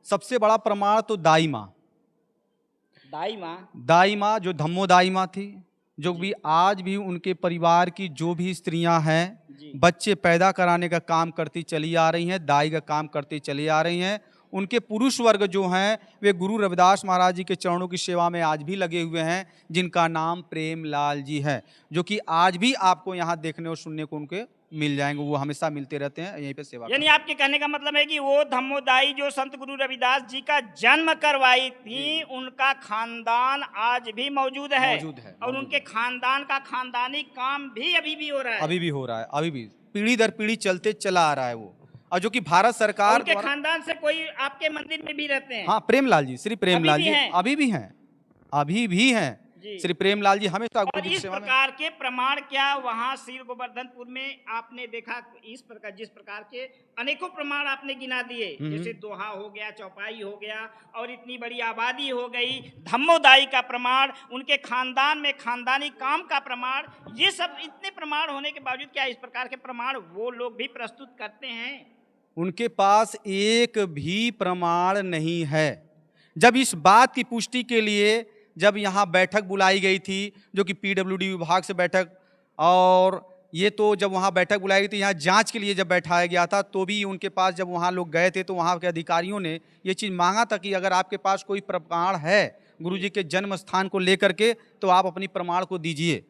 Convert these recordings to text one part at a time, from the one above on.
सबसे बड़ा प्रमाण तो दाई माँ, दाई माँ जो धम्मो दाई माँ थी, जो भी आज भी उनके परिवार की जो भी स्त्रियां हैं बच्चे पैदा कराने का काम करती चली आ रही हैं, दाई का काम करती चली आ रही हैं। उनके पुरुष वर्ग जो हैं वे गुरु रविदास महाराज जी के चरणों की सेवा में आज भी लगे हुए हैं, जिनका नाम प्रेमलाल जी है, जो कि आज भी आपको यहाँ देखने और सुनने को उनके मिल जाएंगे। वो हमेशा मिलते रहते हैं, यहीं पे सेवा। यानी आपके कहने का मतलब है कि वो धम्मोदाई जो संत गुरु रविदास जी का जन्म करवाई थी, उनका खानदान आज भी मौजूद है और उनके खानदान का खानदानी काम भी अभी भी हो रहा है, अभी भी हो रहा है, अभी भी पीढ़ी दर पीढ़ी चलते चला आ रहा है वो। और जो कि भारत सरकार उनके खानदान से कोई आपके मंदिर में भी रहते हैं? हाँ, प्रेमलाल जी, श्री प्रेमलाल जी अभी भी हैं, अभी भी हैं श्री प्रेमलाल जी हमेशा गुरु जी की सेवा में। इस प्रकार के प्रमाण क्या वहाँ श्री गोवर्धनपुर में आपने देखा? इस प्रकार जिस प्रकार के अनेकों प्रमाण आपने गिना दिए, जैसे दोहा हो गया, चौपाई हो गया और इतनी बड़ी आबादी हो गई, धम्मोदाई का प्रमाण, उनके खानदान में खानदानी काम का प्रमाण, ये सब इतने प्रमाण होने के बावजूद क्या इस प्रकार के प्रमाण वो लोग भी प्रस्तुत करते हैं? उनके पास एक भी प्रमाण नहीं है। जब इस बात की पुष्टि के लिए जब यहाँ बैठक बुलाई गई थी, जो कि पीडब्ल्यूडी विभाग से बैठक, और ये तो जब वहाँ बैठक बुलाई गई थी, यहाँ जांच के लिए जब बैठाया गया था, तो भी उनके पास जब वहाँ लोग गए थे तो वहाँ के अधिकारियों ने ये चीज़ मांगा था कि अगर आपके पास कोई प्रमाण है गुरुजी के जन्म स्थान को लेकर के तो आप अपनी प्रमाण को दीजिए।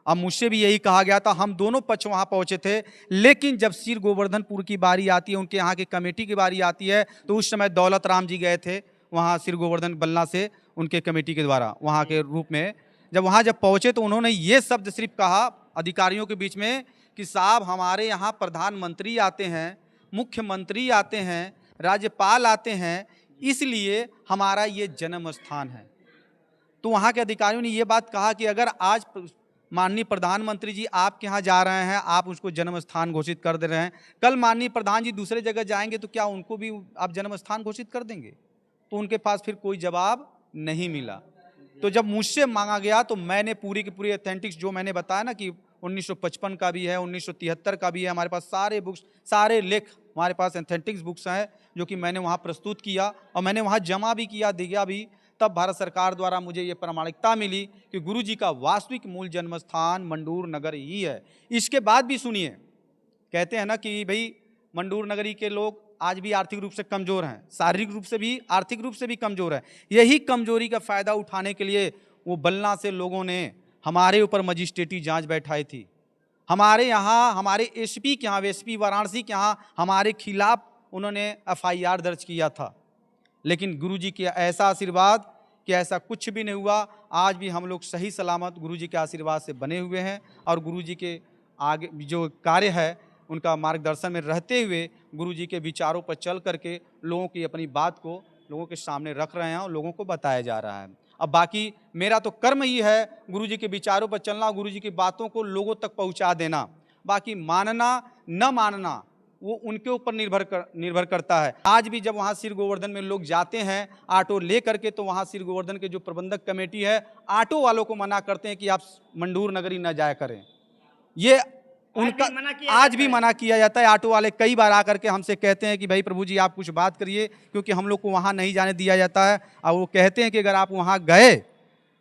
अब मुझसे भी यही कहा गया था, हम दोनों पक्ष वहाँ पहुँचे थे, लेकिन जब श्री गोवर्धनपुर की बारी आती है, उनके यहाँ की कमेटी की बारी आती है, तो उस समय दौलत राम जी गए थे वहाँ श्री गोवर्धन बल्ला से उनके कमेटी के द्वारा वहाँ के रूप में। जब वहाँ जब पहुँचे तो उन्होंने ये शब्द सिर्फ कहा अधिकारियों के बीच में कि साहब हमारे यहाँ प्रधानमंत्री आते हैं, मुख्यमंत्री आते हैं, राज्यपाल आते हैं, इसलिए हमारा ये जन्म स्थान है। तो वहाँ के अधिकारियों ने ये बात कहा कि अगर आज माननीय प्रधानमंत्री जी आपके यहाँ जा रहे हैं, आप उसको जन्म स्थान घोषित कर दे रहे हैं, कल माननीय प्रधान जी दूसरे जगह जाएंगे तो क्या उनको भी आप जन्म स्थान घोषित कर देंगे? तो उनके पास फिर कोई जवाब नहीं मिला। तो जब मुझसे मांगा गया तो मैंने पूरी की पूरी ऑथेंटिक्स जो मैंने बताया ना कि 1955 का भी है, 1973 का भी है, हमारे पास सारे बुक्स, सारे लेख हमारे पास ऑथेंटिक्स बुक्स हैं, जो कि मैंने वहाँ प्रस्तुत किया और मैंने वहाँ जमा भी किया, दिया भी। तब भारत सरकार द्वारा मुझे ये प्रामाणिकता मिली कि गुरुजी का वास्तविक मूल जन्म स्थान मंडूर नगर ही है। इसके बाद भी सुनिए, कहते हैं ना कि भाई मंडूर नगरी के लोग आज भी आर्थिक रूप से कमज़ोर हैं, शारीरिक रूप से भी, आर्थिक रूप से भी कमज़ोर है। यही कमजोरी का फ़ायदा उठाने के लिए वो बल्ला से लोगों ने हमारे ऊपर मजिस्ट्रेटी जांच बैठाई थी। हमारे यहाँ, हमारे एसपी के यहाँ, एसपी वाराणसी के यहाँ हमारे खिलाफ उन्होंने एफआईआर दर्ज किया था, लेकिन गुरुजी के ऐसा आशीर्वाद कि ऐसा कुछ भी नहीं हुआ। आज भी हम लोग सही सलामत गुरुजी के आशीर्वाद से बने हुए हैं और गुरुजी के आगे जो कार्य है उनका मार्गदर्शन में रहते हुए गुरुजी के विचारों पर चल करके लोगों की अपनी बात को लोगों के सामने रख रहे हैं और लोगों को बताया जा रहा है। अब बाकी मेरा तो कर्म ही है गुरुजी के विचारों पर चलना, गुरुजी की बातों को लोगों तक पहुंचा देना। बाकी मानना न मानना वो उनके ऊपर निर्भर करता है। आज भी जब वहाँ श्री गोवर्धन में लोग जाते हैं ऑटो ले करके, तो वहाँ श्री गोवर्धन के जो प्रबंधक कमेटी है ऑटो वालों को मना करते हैं कि आप मंडूर नगरी न जाया करें। ये उनका आज भी मना किया जाता है। ऑटो वाले कई बार आकर के हमसे कहते हैं कि भाई प्रभु जी आप कुछ बात करिए, क्योंकि हम लोग को वहाँ नहीं जाने दिया जाता है। और वो कहते हैं कि अगर आप वहाँ गए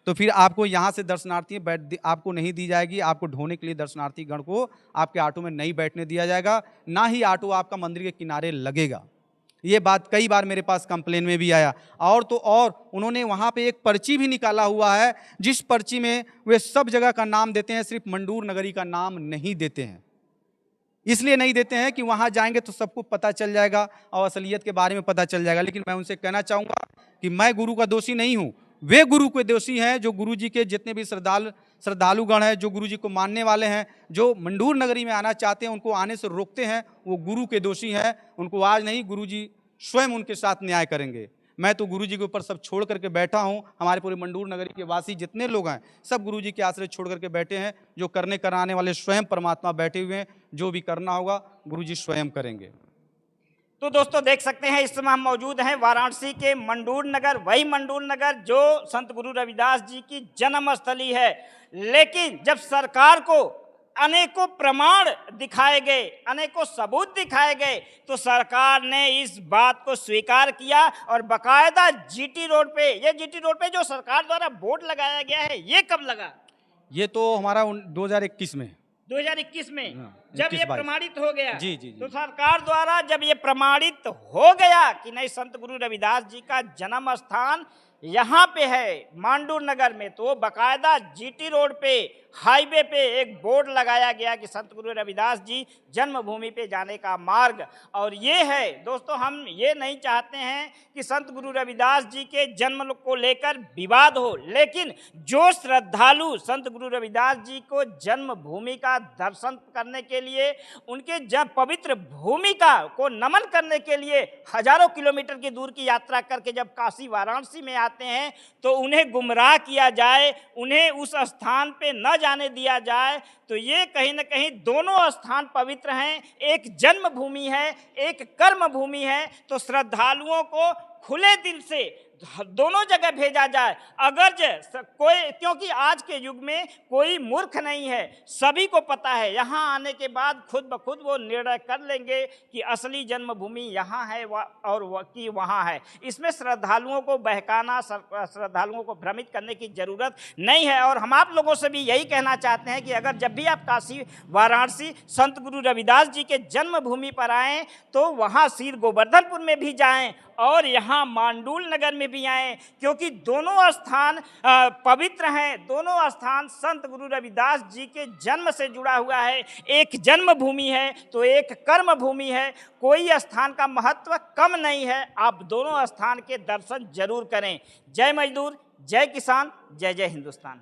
तो फिर आपको यहाँ से दर्शनार्थी आपको नहीं दी जाएगी, आपको ढोने के लिए दर्शनार्थी गण को आपके ऑटो में नहीं बैठने दिया जाएगा, ना ही ऑटो आपका मंदिर के किनारे लगेगा। ये बात कई बार मेरे पास कंप्लेन में भी आया। और तो और उन्होंने वहाँ पे एक पर्ची भी निकाला हुआ है, जिस पर्ची में वे सब जगह का नाम देते हैं, सिर्फ मंडूर नगरी का नाम नहीं देते हैं। इसलिए नहीं देते हैं कि वहाँ जाएंगे तो सबको पता चल जाएगा और असलियत के बारे में पता चल जाएगा। लेकिन मैं उनसे कहना चाहूँगा कि मैं गुरु का दोषी नहीं हूँ, वे गुरु के दोषी हैं जो गुरु जी के जितने भी श्रद्धालुगण हैं, जो गुरु जी को मानने वाले हैं, जो मंडूर नगरी में आना चाहते हैं, उनको आने से रोकते हैं, वो गुरु के दोषी हैं। उनको आज नहीं, गुरु जी स्वयं उनके साथ न्याय करेंगे। मैं तो गुरु जी के ऊपर सब छोड़ करके बैठा हूँ। हमारे पूरे मंडूर नगरी के वासी जितने लोग हैं सब गुरु जी के आश्रय छोड़ करके बैठे हैं। जो करने कराने वाले स्वयं परमात्मा बैठे हुए हैं, जो भी करना होगा गुरु जी स्वयं करेंगे। तो दोस्तों देख सकते हैं इस समय हम मौजूद हैं वाराणसी के मंडूर नगर, वही मंडूर नगर जो संत गुरु रविदास जी की जन्मस्थली है। लेकिन जब सरकार को अनेकों प्रमाण दिखाए गए, अनेकों सबूत दिखाए गए, तो सरकार ने इस बात को स्वीकार किया और बकायदा जीटी रोड पे, ये जीटी रोड पे जो सरकार द्वारा बोर्ड लगाया गया है, ये कब लगा? ये तो हमारा 2021 में 2021 में हाँ, जब 21-22 ये प्रमाणित हो गया। जी, जी, जी। तो सरकार द्वारा जब ये प्रमाणित हो गया कि नहीं, संत गुरु रविदास जी का जन्म स्थान यहाँ पे है मांडूर नगर में, तो बकायदा जीटी रोड पे, हाईवे पे एक बोर्ड लगाया गया कि संत गुरु रविदास जी जन्मभूमि पे जाने का मार्ग। और ये है दोस्तों, हम ये नहीं चाहते हैं कि संत गुरु रविदास जी के जन्म को लेकर विवाद हो, लेकिन जो श्रद्धालु संत गुरु रविदास जी को जन्मभूमि का दर्शन करने के लिए, उनके जब पवित्र भूमिका को नमन करने के लिए हजारों किलोमीटर की दूर की यात्रा करके जब काशी वाराणसी में आते हैं, तो उन्हें गुमराह किया जाए, उन्हें उस स्थान पे न जाने दिया जाए, तो ये कहीं न कहीं दोनों स्थान पवित्र हैं, एक जन्म भूमि है, एक कर्म भूमि है। तो श्रद्धालुओं को खुले दिल से दोनों जगह भेजा जाए। अगर कोई, क्योंकि आज के युग में कोई मूर्ख नहीं है, सभी को पता है, यहाँ आने के बाद खुद ब खुद वो निर्णय कर लेंगे कि असली जन्मभूमि यहाँ है और कि वहाँ है। इसमें श्रद्धालुओं को बहकाना, श्रद्धालुओं को भ्रमित करने की जरूरत नहीं है। और हम आप लोगों से भी यही कहना चाहते हैं कि अगर जब भी आप काशी वाराणसी संत गुरु रविदास जी के जन्मभूमि पर आएँ, तो वहाँ श्री गोवर्धनपुर में भी जाएं और यहाँ मांडूल नगर में भी आएँ, क्योंकि दोनों स्थान पवित्र हैं, दोनों स्थान संत गुरु रविदास जी के जन्म से जुड़ा हुआ है। एक जन्म भूमि है तो एक कर्म भूमि है, कोई स्थान का महत्व कम नहीं है। आप दोनों स्थान के दर्शन जरूर करें। जय मजदूर, जय किसान, जय जय हिंदुस्तान।